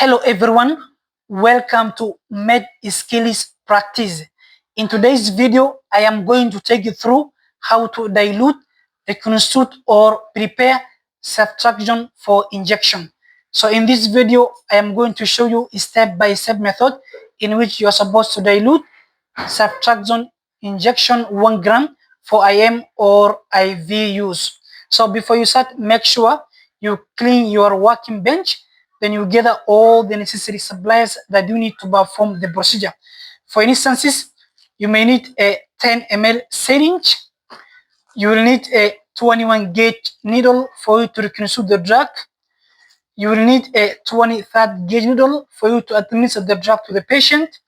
Hello everyone, welcome to Med Skills Practice. In today's video, I am going to take you through how to dilute, reconstitute or prepare ceftriaxone for injection. So in this video, I am going to show you a step-by-step method in which you are supposed to dilute ceftriaxone injection 1 gram for IM or IV use. So before you start, make sure you clean your working bench. Then you gather all the necessary supplies that you need to perform the procedure. For instances, you may need a 10 ml syringe. You will need a 21 gauge needle for you to reconstitute the drug. You will need a 23rd gauge needle for you to administer the drug to the patient.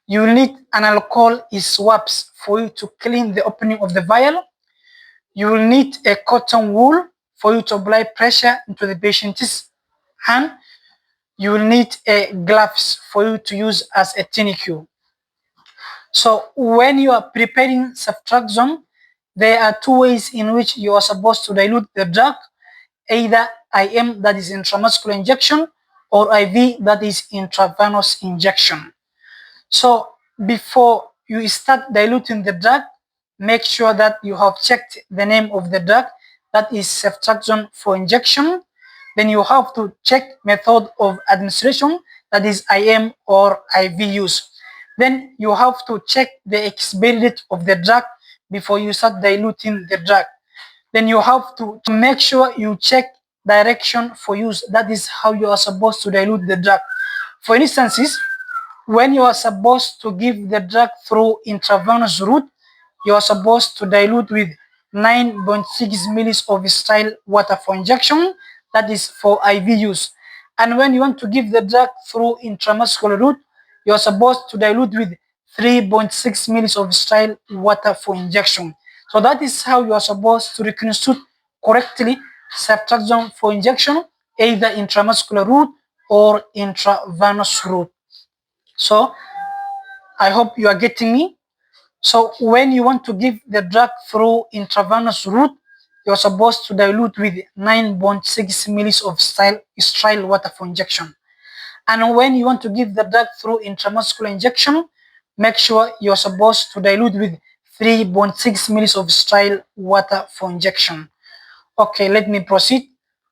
You will need an alcohol swabs for you to clean the opening of the vial. You will need a cotton wool for you to apply pressure into the patient's hand. You will need a gloves for you to use as a tourniquet. So when you are preparing ceftriaxone, there are two ways in which you are supposed to dilute the drug, either IM, that is intramuscular injection, or IV, that is intravenous injection. So before you start diluting the drug, make sure that you have checked the name of the drug, that is ceftriaxone for injection. Then you have to check method of administration, that is IM or IV use. Then you have to check the expiry date of the drug before you start diluting the drug. Then you have to make sure you check direction for use. That is how you are supposed to dilute the drug. For instances, when you are supposed to give the drug through intravenous route, you are supposed to dilute with 9.6 ml of sterile water for injection, that is for IV use. And when you want to give the drug through intramuscular route, you are supposed to dilute with 3.6 ml of sterile water for injection. So that is how you are supposed to reconstitute correctly ceftriaxone for injection, either intramuscular route or intravenous route. So I hope you are getting me. So when you want to give the drug through intravenous route, you're supposed to dilute with 9.6 ml of sterile water for injection. And when you want to give the drug through intramuscular injection, make sure you're supposed to dilute with 3.6 ml of sterile water for injection. Okay, let me proceed.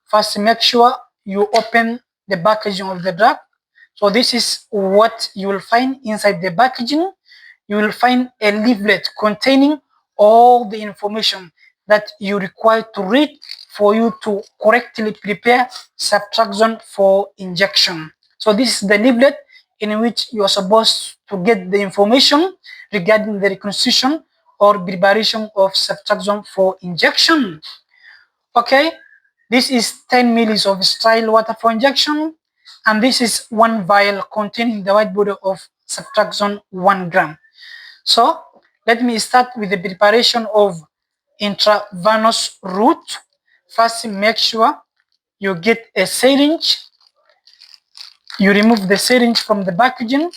First, make sure you open the packaging of the drug. So this is what you will find inside the packaging. You will find a leaflet containing all the information that you require to read for you to correctly prepare ceftriaxone for injection. So this is the leaflet in which you are supposed to get the information regarding the reconstitution or preparation of ceftriaxone for injection. Okay, this is 10 ml of sterile water for injection, and this is 1 vial containing the white powder of ceftriaxone 1 gram. So let me start with the preparation of intravenous route. First, make sure you get a syringe. You remove the syringe from the packaging.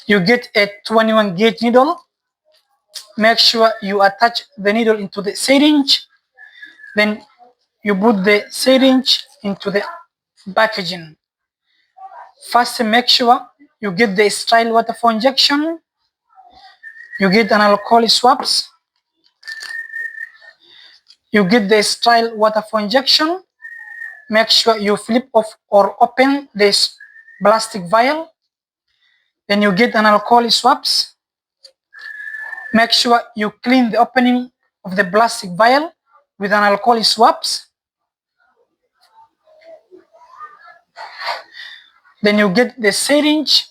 You get a 21 gauge needle. Make sure you attach the needle into the syringe. Then you put the syringe into the packaging. First, make sure you get the sterile water for injection. You get an alcohol swabs. You get the sterile water for injection. Make sure you flip off or open this plastic vial. Then you get an alcohol swabs. Make sure you clean the opening of the plastic vial with an alcohol swabs. Then you get the syringe.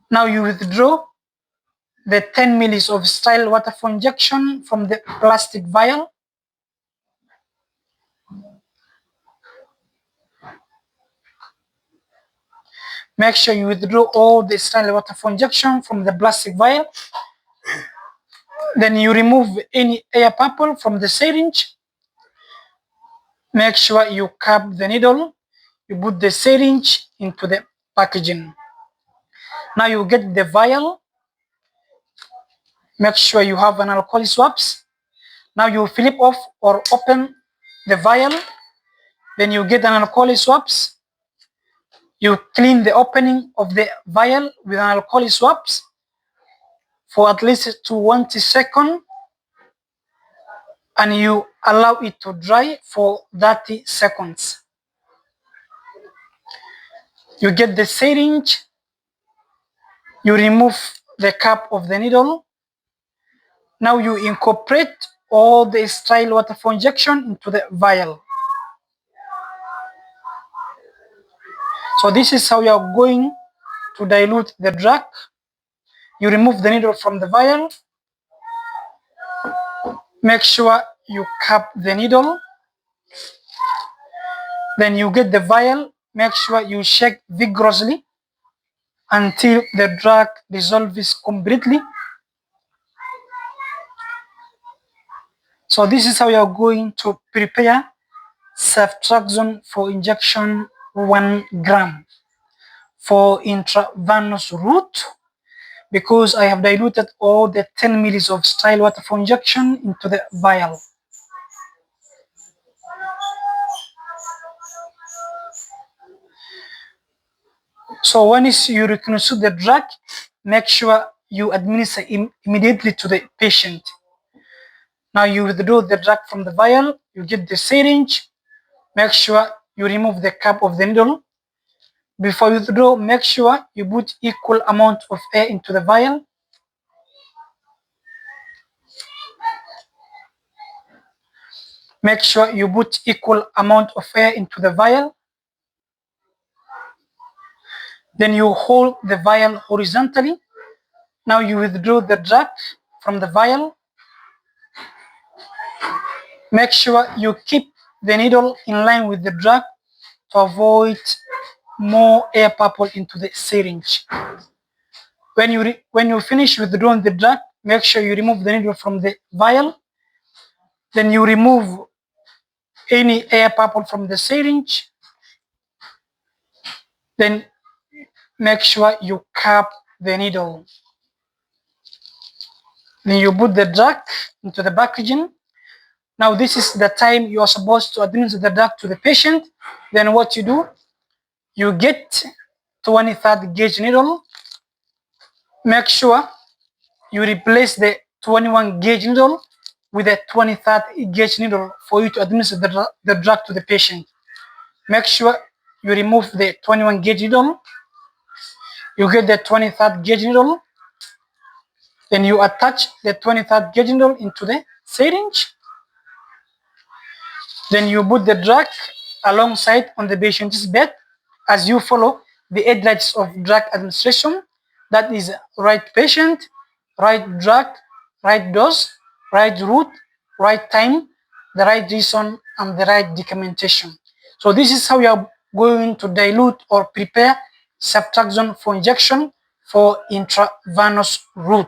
Now you withdraw the 10 ml of sterile water for injection from the plastic vial. Make sure you withdraw all the sterile water for injection from the plastic vial. Then you remove any air bubble from the syringe. Make sure you cap the needle. You put the syringe into the packaging. Now you get the vial. Make sure you have an alcohol swabs. Now you flip off or open the vial. Then you get an alcohol swabs. You clean the opening of the vial with an alcohol swabs for at least 20 seconds, and you allow it to dry for 30 seconds. You get the syringe, you remove the cap of the needle. Now you incorporate all the sterile water for injection into the vial. So this is how you are going to dilute the drug. You remove the needle from the vial. Make sure you cap the needle. Then you get the vial. Make sure you shake vigorously until the drug dissolves completely. So this is how you are going to prepare ceftriaxone for injection 1 gram for intravenous route, because I have diluted all the 10 ml of sterile water for injection into the vial. So once you reconstitute the drug, make sure you administer immediately to the patient. Now you withdraw the drug from the vial, you get the syringe, make sure you remove the cap of the needle. Before you withdraw, make sure you put equal amount of air into the vial. Make sure you put equal amount of air into the vial. Then you hold the vial horizontally. Now you withdraw the drug from the vial. Make sure you keep the needle in line with the drug to avoid more air bubble into the syringe. When you finish withdrawing the drug, make sure you remove the needle from the vial. Then you remove any air bubble from the syringe. Then make sure you cap the needle. Then you put the drug into the packaging. Now this is the time you are supposed to administer the drug to the patient. Then what you do, you get 23rd gauge needle. Make sure you replace the 21 gauge needle with a 23rd gauge needle for you to administer the drug to the patient. Make sure you remove the 21 gauge needle. You get the 23rd gauge needle. Then you attach the 23rd gauge needle into the syringe. Then you put the drug alongside on the patient's bed as you follow the guidelines of drug administration. That is right patient, right drug, right dose, right route, right time, the right reason, and the right documentation. So this is how you are going to dilute or prepare ceftriaxone for injection for intravenous route.